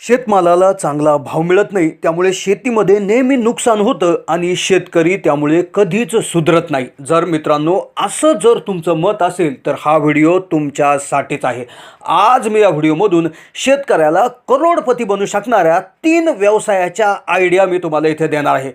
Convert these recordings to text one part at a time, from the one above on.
शेतमालाला चांगला भाव मिळत नाही, त्यामुळे शेतीमध्ये नेहमी नुकसान होतं आणि शेतकरी त्यामुळे कधीच सुधरत नाही. जर मित्रांनो असं जर तुमचं मत असेल तर हा व्हिडिओ तुमच्यासाठीच आहे. आज मी या व्हिडिओमधून शेतकऱ्याला करोडपती बनू शकणाऱ्या 3 व्यवसायाच्या आयडिया मी तुम्हाला इथे देणार आहे.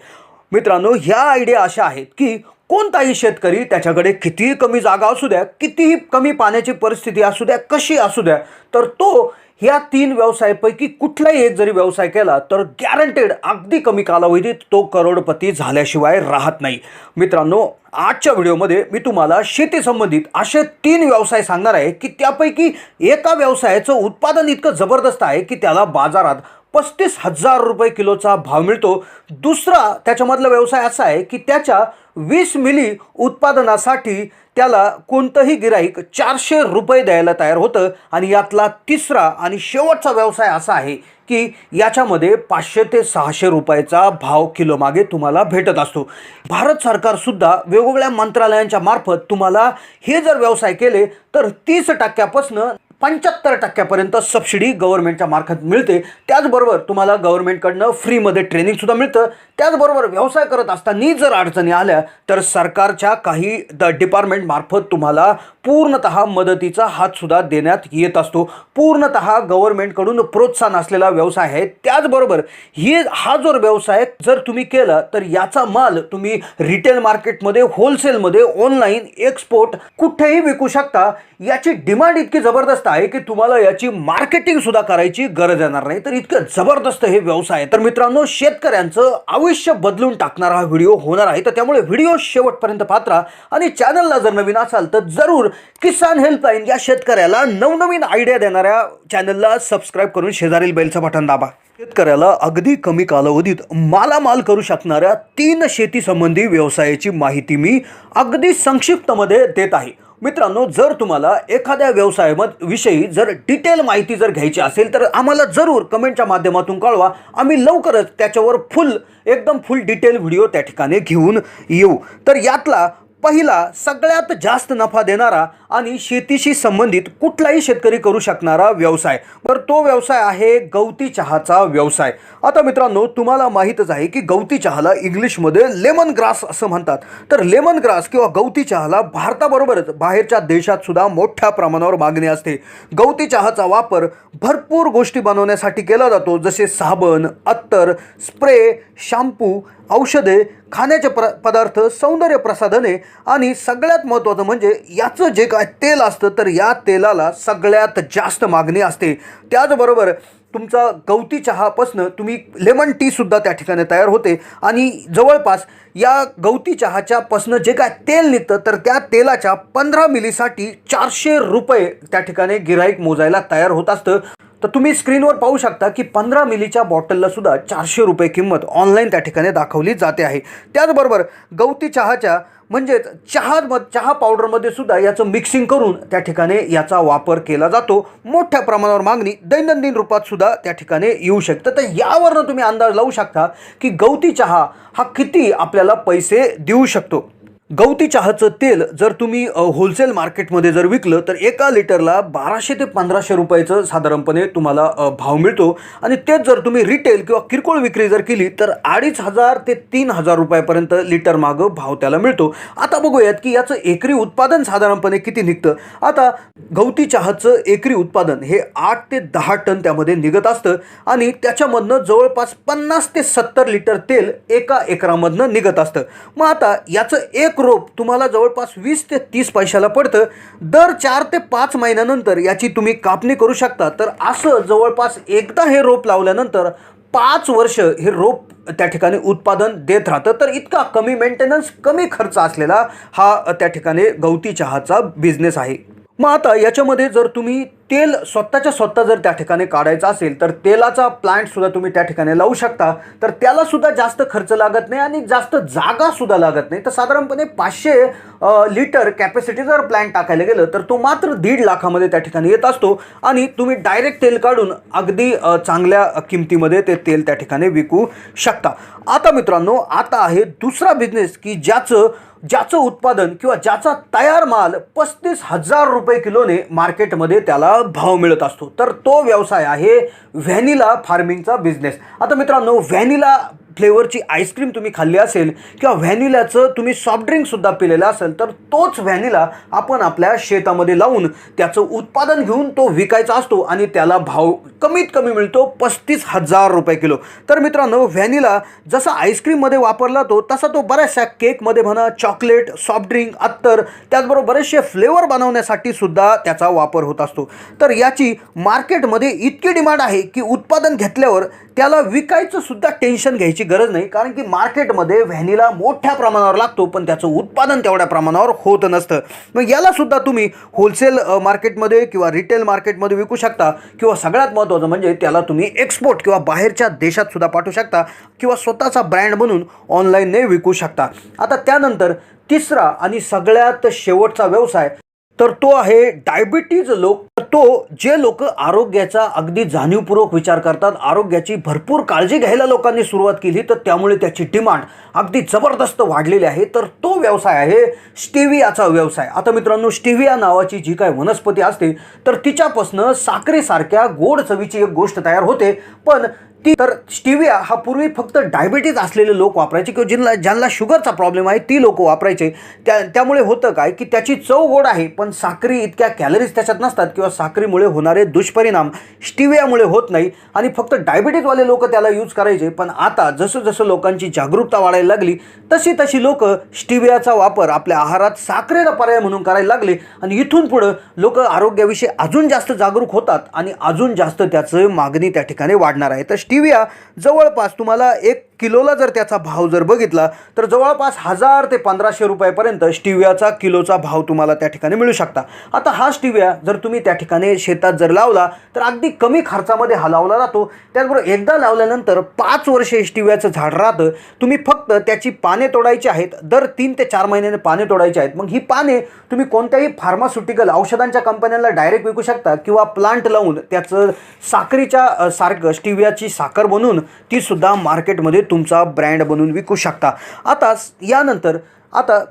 मित्रांनो, ह्या आयडिया अशा आहेत की कोणताही शेतकरी त्याच्याकडे कितीही कमी जागा असू द्या, कितीही कमी पाण्याची परिस्थिती असू द्या, कशी असू द्या, तर तो ह्या 3 व्यवसायापैकी कुठलाही एक जरी व्यवसाय केला तर गॅरंटेड अगदी कमी कालावधीत तो करोडपती झाल्याशिवाय राहत नाही. मित्रांनो, आजच्या व्हिडिओमध्ये मी तुम्हाला शेती संबंधित असे 3 व्यवसाय सांगणार आहे की त्यापैकी एका व्यवसायाचं उत्पादन इतकं जबरदस्त आहे की त्याला बाजारात 35,000 रुपये किलोचा भाव मिळतो. दुसरा त्याच्यामधला व्यवसाय असा आहे की त्याच्या 20 मिली उत्पादनासाठी त्याला कोणतंही गिराईक 400 रुपये द्यायला तयार होतं. आणि यातला तिसरा आणि शेवटचा व्यवसाय असा आहे की याच्यामध्ये 500 ते 600 रुपयाचा भाव किलो मागे तुम्हाला भेटत असतो. भारत सरकारसुद्धा वेगवेगळ्या मंत्रालयांच्या मार्फत तुम्हाला हे जर व्यवसाय केले तर 30% 75% सबसिडी गव्हर्नमेंटच्या मार्फत मिळते. त्याचबरोबर तुम्हाला गव्हर्नमेंटकडनं फ्रीमध्ये ट्रेनिंगसुद्धा मिळतं. त्याचबरोबर व्यवसाय करत असताना जर अडचणी आल्या तर सरकारच्या काही डिपार्टमेंट मार्फत तुम्हाला पूर्णतः मदतीचा हातसुद्धा देण्यात येत असतो. पूर्णतः गव्हर्नमेंटकडून प्रोत्साहन असलेला व्यवसाय आहे. त्याचबरोबर हा जो व्यवसाय जर तुम्ही केला तर याचा माल तुम्ही रिटेल मार्केटमध्ये, होलसेलमध्ये, ऑनलाईन, एक्सपोर्ट कुठेही विकू शकता. याची डिमांड इतकी जबरदस्त आहे की तुम्हाला याची मार्केटिंग सुद्धा करायची गरज येणार नाही. तर इतकं जबरदस्त हे व्यवसाय आहे. तर मित्रांनो, शेतकऱ्यांचं आयुष्य बदलून टाकणारा हा व्हिडिओ होणार आहे. तर त्यामुळे व्हिडिओ शेवटपर्यंत पात्रा आणि चॅनलला जर नवीन असाल तर जरूर किसान हेल्पलाईन या शेतकऱ्याला नवनवीन आयडिया देणाऱ्या चॅनलला सबस्क्राईब करून शेजारील बेलचं बटन दाबा. शेतकऱ्याला अगदी कमी कालावधीत मालामाल करू शकणाऱ्या 3 शेती संबंधी व्यवसायाची माहिती मी अगदी संक्षिप्तमध्ये देत आहे. मित्रांनो, जर तुम्हाला एखाद्या व्यवसायाविषयी जर डिटेल माहिती जर घ्यायची असेल तर आम्हाला जरूर कमेंटच्या माध्यमातून कळवा. आम्ही लवकरच त्याच्यावर एकदम फुल डिटेल व्हिडिओ त्या ठिकाणी घेऊन येऊ. तर यातला पहिला सगळ्यात जास्त नफा देणारा आणि शेतीशी संबंधित कुठलाही शेतकरी करू शकणारा व्यवसाय, तर तो व्यवसाय आहे गवती चहाचा व्यवसाय. आता मित्रांनो, तुम्हाला माहीतच आहे की गवती चहाला इंग्लिशमध्ये लेमन ग्रास असं म्हणतात. तर लेमन ग्रास किंवा गवती चहाला भारताबरोबरच बाहेरच्या देशात सुद्धा मोठ्या प्रमाणावर मागणी असते. गवती चहाचा वापर भरपूर गोष्टी बनवण्यासाठी केला जातो, जसे साबण, अत्तर, स्प्रे, शॅम्पू, औषधे, खाण्याचे पदार्थ, सौंदर्य प्रसाधने आणि सगळ्यात महत्त्वाचं म्हणजे याचं जे काय तेल असतं तर या तेलाला सगळ्यात जास्त मागणी असते. त्याचबरोबर तुमचा गवती चहापासून तुम्ही लेमन टीसुद्धा त्या ठिकाणी तयार होते. आणि जवळपास या गवती चहाच्या पासून जे काय तेल निघतं तर त्या तेलाच्या 15 मिलीसाठी 400 रुपये त्या ठिकाणी गिराईक मोजायला तयार होत असतं. तर तुम्ही स्क्रीनवर पाहू शकता की 15 मिलीच्या बॉटलला सुद्धा 400 रुपये किंमत ऑनलाईन त्या ठिकाणी दाखवली जाते आहे. त्याचबरोबर गवती चहाच्या म्हणजेच चहा पावडरमध्ये सुद्धा याचं मिक्सिंग करून त्या ठिकाणी याचा वापर केला जातो. मोठ्या प्रमाणावर मागणी दैनंदिन रूपात सुद्धा त्या ठिकाणी येऊ शकतं. तर यावरनं तुम्ही अंदाज लावू शकता की गवती चहा हा किती आपल्याला पैसे देऊ शकतो. गवती चहाचं तेल जर तुम्ही होलसेल मार्केटमध्ये जर विकलं तर एका लिटरला 1200 ते 1500 रुपयाचं साधारणपणे तुम्हाला भाव मिळतो. आणि तेच जर तुम्ही रिटेल किंवा किरकोळ विक्री जर केली तर 2500 ते 3000 रुपयापर्यंत लिटर मागं भाव त्याला मिळतो. आता बघूयात की याचं एकरी उत्पादन साधारणपणे किती निघतं. आता गवती चहाचं एकरी उत्पादन हे 8 ते 10 टन त्यामध्ये निघत असतं आणि त्याच्यामधनं जवळपास 50 ते 70 लिटर तेल एका एकरामधनं निघत असतं. मग आता याचं एक रोप तुम्हाला जवळपास 20 ते 30 पैशाला पडतं. दर 4 ते 5 महिन्यानंतर याची तुम्ही कापणी करू शकता. तर असं जवळपास एकदा हे रोप लावल्यानंतर 5 वर्ष हे रोप त्या ठिकाणी उत्पादन देत राहतं. तर इतका कमी मेंटेनन्स, कमी खर्च असलेला हा त्या ठिकाणी गवती चहाचा बिझनेस आहे. मग आता याच्यामध्ये जर तुम्ही तेल स्वतः जर त्या ठिकाणी काढायचं असेल तर तेलाचा प्लांटसुद्धा तुम्ही त्या ठिकाणी लावू शकता. तर त्यालासुद्धा जास्त खर्च लागत नाही आणि जास्त जागासुद्धा लागत नाही. तर साधारणपणे 500 लिटर कॅपॅसिटी जर प्लांट टाकायला गेलं तर तो मात्र 1.5 लाखामध्ये त्या ठिकाणी येत असतो. आणि तुम्ही डायरेक्ट तेल काढून अगदी चांगल्या किमतीमध्ये ते तेल त्या ठिकाणी विकू शकता. आता मित्रांनो, आता आहे दुसरा बिझनेस की ज्याचं ज्याचं उत्पादन किंवा ज्याचा तयार माल 35,000 रुपये किलोने मार्केटमध्ये त्याला भाव मिळत असतो, तर तो व्यवसाय आहे व्हॅनिला फार्मिंगचा बिझनेस. आता मित्रांनो, व्हॅनिला फ्लेवरची आईस्क्रीम तुम्ही खाल्ली असेल किंवा व्हॅनिलाचं तुम्ही सॉफ्ट ड्रिंकसुद्धा पिलेलं असेल, तर तोच व्हॅनिला आपण आपल्या शेतामध्ये लावून त्याचं उत्पादन घेऊन तो विकायचा असतो आणि त्याला भाव कमीत कमी मिळतो 35,000 रुपये किलो. तर मित्रांनो, व्हॅनिला जसा आईस्क्रीममध्ये वापरला तसा तो बऱ्याचशा केकमध्ये म्हणा, चॉकलेट, सॉफ्ट ड्रिंक, अत्तर, त्याचबरोबर बरेचसे फ्लेवर बनवण्यासाठी सुद्धा त्याचा वापर होत असतो. तर याची मार्केटमध्ये इतकी डिमांड आहे की उत्पादन घेतल्यावर त्याला विकायचं सुद्धा टेन्शन घ्यायची गरज नाही, कारण की मार्केटमध्ये व्हॅनिला मोठ्या प्रमाणावर लागतो पण त्याचं उत्पादन तेवढ्या प्रमाणावर होत नसतं. मग याला सुद्धा तुम्ही होलसेल मार्केटमध्ये किंवा रिटेल मार्केटमध्ये विकू शकता, किंवा सगळ्यात महत्त्वाचं म्हणजे त्याला तुम्ही एक्सपोर्ट किंवा बाहेरच्या देशात सुद्धा पाठवू शकता, किंवा स्वतःचा ब्रँड बनवून ऑनलाईनने विकू शकता. आता त्यानंतर तिसरा आणि सगळ्यात शेवटचा व्यवसाय, तर तो आहे डायबिटीज लोक. तो जे लोक आरोग्याचा अगदी जाणीवपूर्वक विचार करतात, आरोग्याची भरपूर काळजी घ्यायला लोकांनी सुरुवात केली, तर त्यामुळे त्याची डिमांड अगदी जबरदस्त वाढलेली आहे. तर तो व्यवसाय आहे स्टिवियाचा व्यवसाय. आता मित्रांनो, स्टिविया नावाची जी काय वनस्पती असते, तर तिच्यापासून साखरेसारख्या गोड चवीची एक गोष्ट तयार होते. पण तर स्टिविया हा पूर्वी फक्त डायबिटीज असलेले लोक वापरायचे, किंवा ज्यांना शुगरचा प्रॉब्लेम आहे ती लोक वापरायचे. त्यामुळे होतं काय की त्याची चव गोड आहे, पण साखरी इतक्या कॅलरीज त्याच्यात नसतात, किंवा साखरीमुळे होणारे दुष्परिणाम स्टिवियामुळे होत नाही, आणि फक्त डायबिटीजवाले लोक त्याला यूज करायचे. पण आता जसं जसं लोकांची जागरूकता वाढायला लागली, तशी तशी लोक स्टिवियाचा वापर आपल्या आहारात साखरेला पर्याय म्हणून करायला लागले, आणि इथून पुढं लोक आरोग्याविषयी अजून जास्त जागरूक होतात आणि अजून जास्त त्याचं मागणी त्या ठिकाणी वाढणार आहे. तर स्टिविया जवळपास तुम्हाला 1 किलोला जर त्याचा भाव जर बघितला, तर जवळपास 1000 ते 1500 रुपयापर्यंत स्टिवियाचा किलोचा भाव तुम्हाला त्या ठिकाणी मिळू शकता. आता हा स्टिविया जर तुम्ही त्या ठिकाणी शेतात जर लावला, तर अगदी कमी खर्चामध्ये हा लावला जातो. त्याचबरोबर एकदा लावल्यानंतर 5 वर्षे स्टिवियाचं झाड राहतं. तुम्ही फक्त त्याची पाने तोडायची आहेत, दर 3 ते 4 महिन्याने पाने तोडायची आहेत. मग ही पाने तुम्ही कोणत्याही फार्मास्युटिकल औषधांच्या कंपन्यांना डायरेक्ट विकू शकता, किंवा प्लांट लावून त्याचं साखरेच्या सारखं स्टिवियाची साखर बनवून ती सुद्धा मार्केटमध्ये तुमचा ब्रँड बनवून विकू शकता. आता यानंतर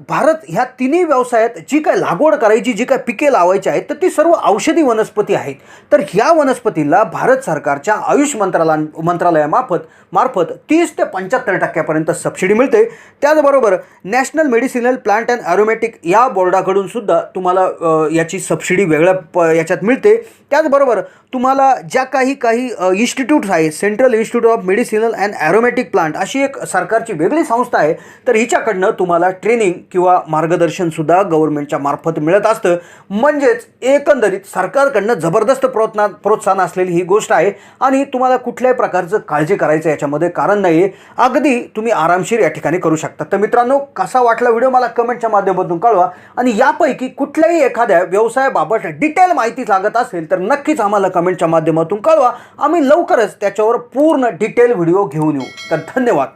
भारत ह्या तिन्ही व्यवसायात जी काय लागवड करायची, जी काय पिके लावायची आहेत, तर ती सर्व औषधी वनस्पती आहेत. तर ह्या वनस्पतीला भारत सरकारच्या आयुष मार्फत 30 ते 75% सबसिडी मिळते. त्याचबरोबर national medicinal plant and aromatic या बोर्डाकडून सुद्धा तुम्हाला याची सबसिडी वेगळ्या याच्यात मिळते. त्याचबरोबर तुम्हाला ज्या काही इन्स्टिट्यूट्स आहेत, central institute of medicinal and aromatic plant अशी एक सरकारची वेगळी संस्था आहे, तर हिच्याकडनं तुम्हाला ट्रेनिंग किंवा मार्गदर्शनसुद्धा गव्हर्नमेंटच्या मार्फत मिळत असतं. म्हणजेच एकंदरीत सरकारकडनं जबरदस्त प्रोत्साहन असलेली ही गोष्ट आहे, आणि तुम्हाला कुठल्याही प्रकारचं काळजी करायचं याच्यामध्ये कारण नाही आहे. अगदी तुम्ही आरामशीर या ठिकाणी करू शकता. तर मित्रांनो, कसा वाटला व्हिडिओ मला कमेंटच्या माध्यमातून कळवा, आणि यापैकी कुठल्याही एखाद्या व्यवसायाबाबत डिटेल माहिती लागत असेल तर नक्कीच आम्हाला कमेंटच्या माध्यमातून कळवा. आम्ही लवकरच त्याच्यावर पूर्ण डिटेल व्हिडिओ घेऊन येऊ. तर धन्यवाद.